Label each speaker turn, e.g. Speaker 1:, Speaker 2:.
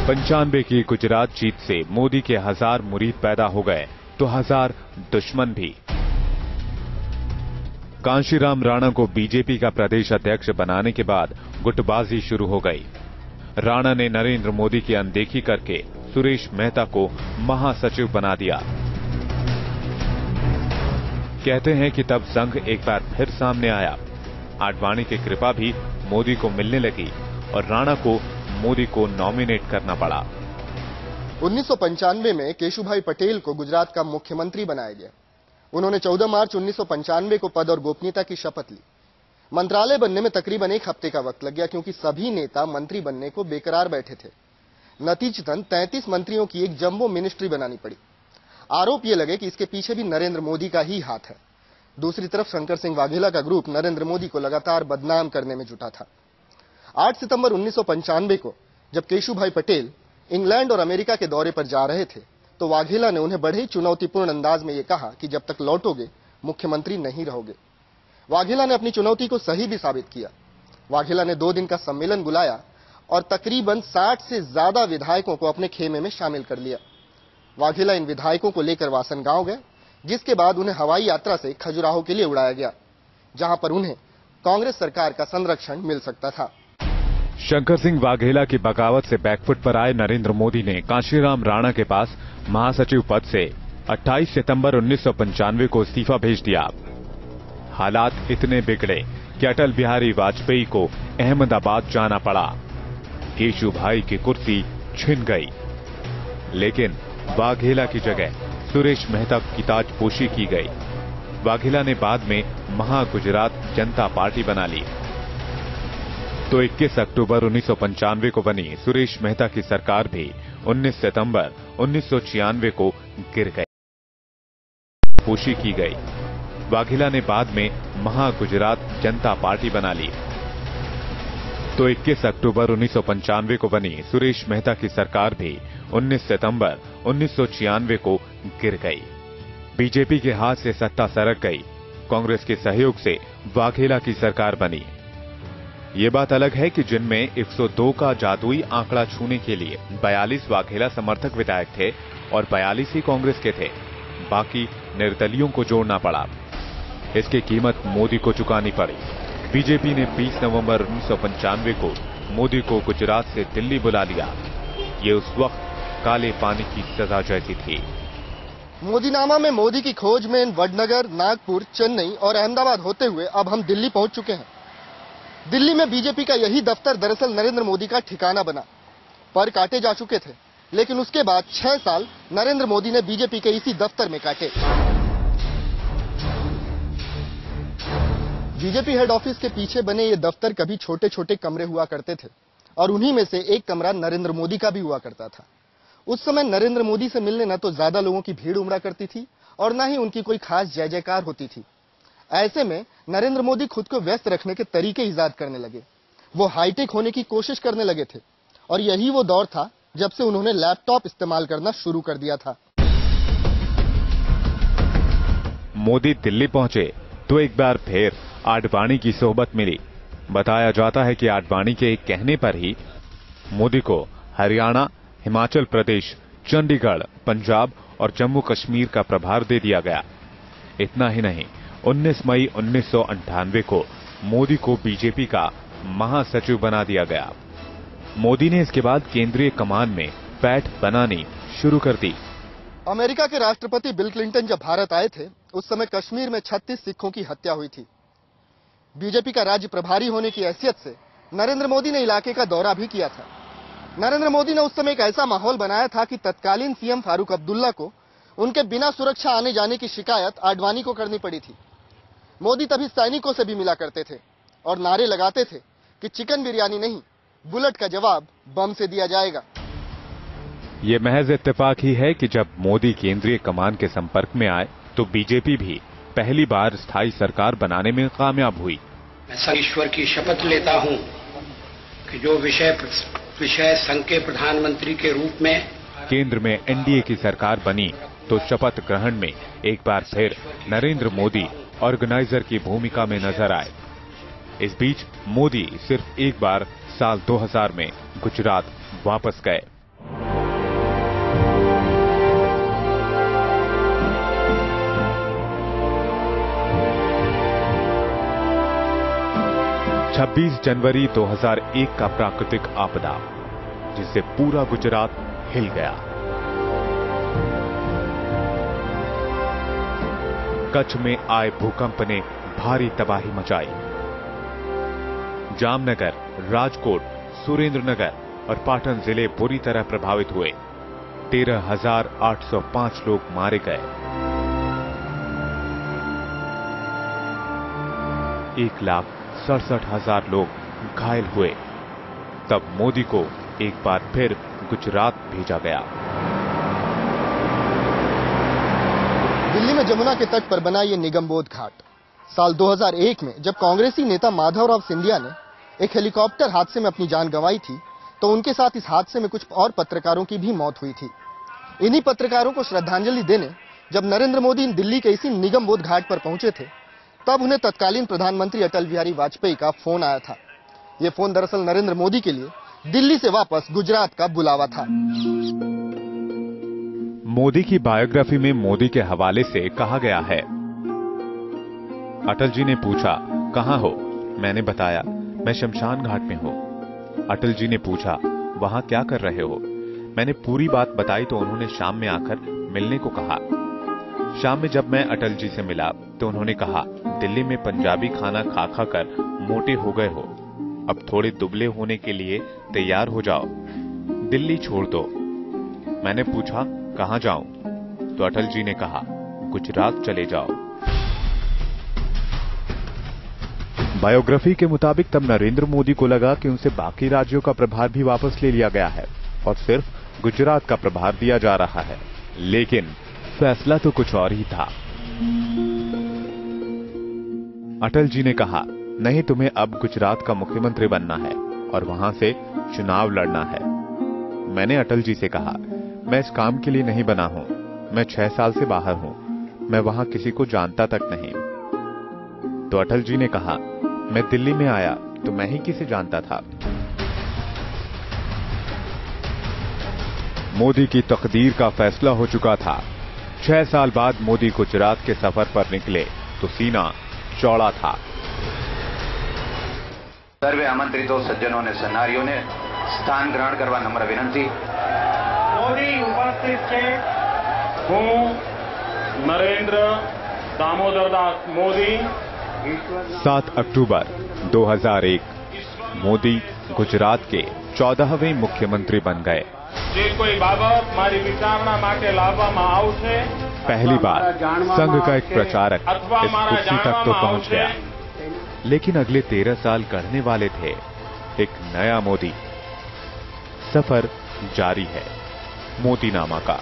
Speaker 1: 95 की गुजरात जीत से मोदी के 1000 मुरीद पैदा हो गए तो 1000 दुश्मन भी। कांशीराम राणा को बीजेपी का प्रदेश अध्यक्ष बनाने के बाद गुटबाजी शुरू हो गई। राणा ने नरेंद्र मोदी की अनदेखी करके सुरेश मेहता को महासचिव बना दिया। कहते हैं कि तब संघ एक बार फिर सामने आया। आडवाणी की कृपा भी मोदी को मिलने लगी और राणा को मोदी को नॉमिनेट करना पड़ा।
Speaker 2: 1995 में केशुभाई पटेल को गुजरात का मुख्यमंत्री बनाया गया। उन्होंने 14 मार्च 1995 को पद और गोपनीयता की शपथ ली। मंत्रालय बनने में तकरीबन एक हफ्ते का वक्त लग गया, क्योंकि सभी नेता मंत्री बनने को बेकरार बैठे थे। नतीजतन 33 मंत्रियों की एक जंबो मिनिस्ट्री बनानी पड़ी। आरोप यह लगे कि इसके पीछे भी नरेंद्र मोदी का ही हाथ है। दूसरी तरफ शंकर सिंह वाघेला का ग्रुप नरेंद्र मोदी को लगातार बदनाम करने में जुटा था। 8 सितंबर 1995 को जब केशुभाई पटेल इंग्लैंड और अमेरिका के दौरे पर जा रहे थे, तो वाघेला ने उन्हें बड़े ही चुनौतीपूर्ण अंदाज में यह कहा कि जब तक लौटोगे मुख्यमंत्री नहीं रहोगे। वाघेला ने अपनी चुनौती को सही भी साबित किया। वाघेला ने 2 दिन का सम्मेलन बुलाया और तकरीबन 60 से ज्यादा विधायकों को अपने खेमे में शामिल कर लिया। वाघेला इन विधायकों को लेकर वासन गांव गए, जिसके बाद उन्हें हवाई यात्रा से खजुराहो के लिए उड़ाया गया, जहां पर उन्हें कांग्रेस सरकार का संरक्षण मिल सकता था।
Speaker 1: शंकर सिंह वाघेला की बगावत से बैकफुट पर आए नरेंद्र मोदी ने कांशीराम राणा के पास महासचिव पद से 28 सितंबर 1995 को इस्तीफा भेज दिया। हालात इतने बिगड़े कि अटल बिहारी वाजपेयी को अहमदाबाद जाना पड़ा। केशुभाई की कुर्सी छिन गई, लेकिन वाघेला की जगह सुरेश मेहता की ताजपोशी की गई। वाघेला ने बाद में महागुजरात जनता पार्टी बना ली। तो 21 अक्टूबर 1995 को बनी सुरेश मेहता की सरकार भी 19 सितंबर 1996 को गिर गई, पोशी की गई। वाघेला ने बाद में महागुजरात जनता पार्टी बना ली। तो 21 अक्टूबर 1995 को बनी सुरेश मेहता की सरकार भी 19 सितंबर 1996 को गिर गई। बीजेपी के हाथ से सत्ता सरक गई। कांग्रेस के सहयोग से वाघेला की सरकार बनी। ये बात अलग है कि जिनमें 102 का जादुई आंकड़ा छूने के लिए 42 वाघेला समर्थक विधायक थे और 42 ही कांग्रेस के थे। बाकी निर्दलियों को जोड़ना पड़ा। इसकी कीमत मोदी को चुकानी पड़ी। बीजेपी ने 20 नवंबर 1995 को मोदी को गुजरात से दिल्ली बुला लिया। ये उस वक्त काले पानी की सजा जैसी थी।
Speaker 2: मोदीनामा में मोदी की खोज में वडनगर, नागपुर, चेन्नई और अहमदाबाद होते हुए अब हम दिल्ली पहुंच चुके हैं। दिल्ली में बीजेपी का यही दफ्तर दरअसल नरेंद्र मोदी का ठिकाना बना। पर काटे जा चुके थे, लेकिन उसके बाद 6 साल नरेंद्र मोदी ने बीजेपी के इसी दफ्तर में काटे। बीजेपी हेड ऑफिस के पीछे बने ये दफ्तर कभी छोटे छोटे कमरे हुआ करते थे और उन्हीं में से एक कमरा नरेंद्र मोदी का भी हुआ करता था। उस समय नरेंद्र मोदी से मिलने न तो ज्यादा लोगों की भीड़ उमड़ा करती थी और न ही उनकी कोई खास जय जयकार होती थी। ऐसे में नरेंद्र मोदी खुद को व्यस्त रखने के तरीके ईजाद करने लगे। वो हाईटेक होने की कोशिश करने लगे थे और यही वो दौर था जब से उन्होंने लैपटॉप इस्तेमाल करना शुरू कर दिया था।
Speaker 1: मोदी दिल्ली पहुंचे तो एक बार फिर आडवाणी की सोहबत मिली। बताया जाता है कि आडवाणी के एक कहने पर ही मोदी को हरियाणा, हिमाचल प्रदेश, चंडीगढ़, पंजाब और जम्मू कश्मीर का प्रभार दे दिया गया। इतना ही नहीं, 19 मई 1998 को मोदी को बीजेपी का महासचिव बना दिया गया। मोदी ने इसके बाद केंद्रीय कमान में पैठ बनानी शुरू कर दी।
Speaker 2: अमेरिका के राष्ट्रपति बिल क्लिंटन जब भारत आए थे, उस समय कश्मीर में 36 सिखों की हत्या हुई थी। बीजेपी का राज्य प्रभारी होने की हैसियत से नरेंद्र मोदी ने इलाके का दौरा भी किया था। नरेंद्र मोदी ने उस समय एक ऐसा माहौल बनाया था कि तत्कालीन सीएम फारूक अब्दुल्ला को उनके बिना सुरक्षा आने जाने की शिकायत आडवाणी को करनी पड़ी थी। मोदी तभी सैनिकों से भी मिला करते थे और नारे लगाते थे कि चिकन बिरयानी नहीं, बुलेट का जवाब बम से दिया जाएगा।
Speaker 1: ये महज इत्तेफाक ही है कि जब मोदी केंद्रीय कमान के संपर्क में आए तो बीजेपी भी पहली बार स्थायी सरकार बनाने में कामयाब हुई।
Speaker 3: मैं ईश्वर की शपथ लेता हूं कि जो विषय संघ के प्रधानमंत्री के रूप में
Speaker 1: केंद्र में एनडीए की सरकार बनी तो शपथ ग्रहण में एक बार फिर नरेंद्र मोदी ऑर्गेनाइजर की भूमिका में नजर आए। इस बीच मोदी सिर्फ एक बार साल 2000 में गुजरात वापस गए। 26 जनवरी 2001 का प्राकृतिक आपदा, जिससे पूरा गुजरात हिल गया। कच्छ में आए भूकंप ने भारी तबाही मचाई। जामनगर, राजकोट, सुरेंद्रनगर और पाटन जिले बुरी तरह प्रभावित हुए। 13,805 लोग मारे गए। 1,67,000 लोग घायल हुए। तब मोदी को एक बार फिर गुजरात भेजा गया।
Speaker 2: दिल्ली में जमुना के तट पर बना ये निगमबोध घाट साल 2001 में जब कांग्रेसी नेता माधवराव सिंधिया ने एक हेलीकॉप्टर हादसे में अपनी जान गंवाई थी, तो उनके साथ इस हादसे में कुछ और पत्रकारों की भी मौत हुई थी। इन्हीं पत्रकारों को श्रद्धांजलि देने जब नरेंद्र मोदी दिल्ली के इसी निगमबोध घाट पर पहुंचे थे, तब उन्हें तत्कालीन प्रधानमंत्री अटल बिहारी वाजपेयी का फोन आया था। ये फोन दरअसल नरेंद्र मोदी के लिए दिल्ली से वापस गुजरात का बुलावा था।
Speaker 1: मोदी की बायोग्राफी में मोदी के हवाले से कहा गया है, अटल जी ने पूछा, कहां हो? मैंने बताया, मैं शमशान घाट में हूं। अटल जी ने पूछा, वहां क्या कर रहे हो? मैंने पूरी बात बताई तो उन्होंने शाम में आकर मिलने को कहा। शाम में जब मैं अटल जी से मिला तो उन्होंने कहा, दिल्ली में पंजाबी खाना खा खा कर मोटे हो गए हो, अब थोड़े दुबले होने के लिए तैयार हो जाओ, दिल्ली छोड़ दो। मैंने पूछा, कहां जाऊं? तो अटल जी ने कहा, गुजरात चले जाओ। बायोग्राफी के मुताबिक तब नरेंद्र मोदी को लगा कि उनसे बाकी राज्यों का प्रभार भी वापस ले लिया गया है और सिर्फ गुजरात का प्रभार दिया जा रहा है, लेकिन फैसला तो कुछ और ही था। अटल जी ने कहा, नहीं, तुम्हें अब गुजरात का मुख्यमंत्री बनना है और वहां से चुनाव लड़ना है। मैंने अटल जी से कहा, मैं इस काम के लिए नहीं बना हूं, मैं 6 साल से बाहर हूं, मैं वहां किसी को जानता तक नहीं। तो अटल जी ने कहा, मैं दिल्ली में आया तो मैं ही किसे जानता था। मोदी की तकदीर का फैसला हो चुका था। 6 साल बाद मोदी गुजरात के सफर पर निकले तो सीना चौड़ा था।
Speaker 4: सर्वे आमंत्रितों सज्जनों ने सन्नारियों ने स्थान ग्रहण करवा नम्र विनंती।
Speaker 5: મોદી ઉપસ્થિત છે। હું નરેન્દ્ર દામોદરદાસ મોદી
Speaker 1: 7 अक्टूबर 2001 मोदी गुजरात के 14वें मुख्यमंत्री बन गए।
Speaker 5: જે કોઈ બાબત મારી વિચારણા માટે લાવવામાં આવશે,
Speaker 1: पहली बार संघ का एक प्रचारक इस कुर्सी तक तो पहुंच गया, लेकिन अगले 13 साल गढ़ने वाले थे एक नया मोदी। सफर जारी है मोदीनामा का।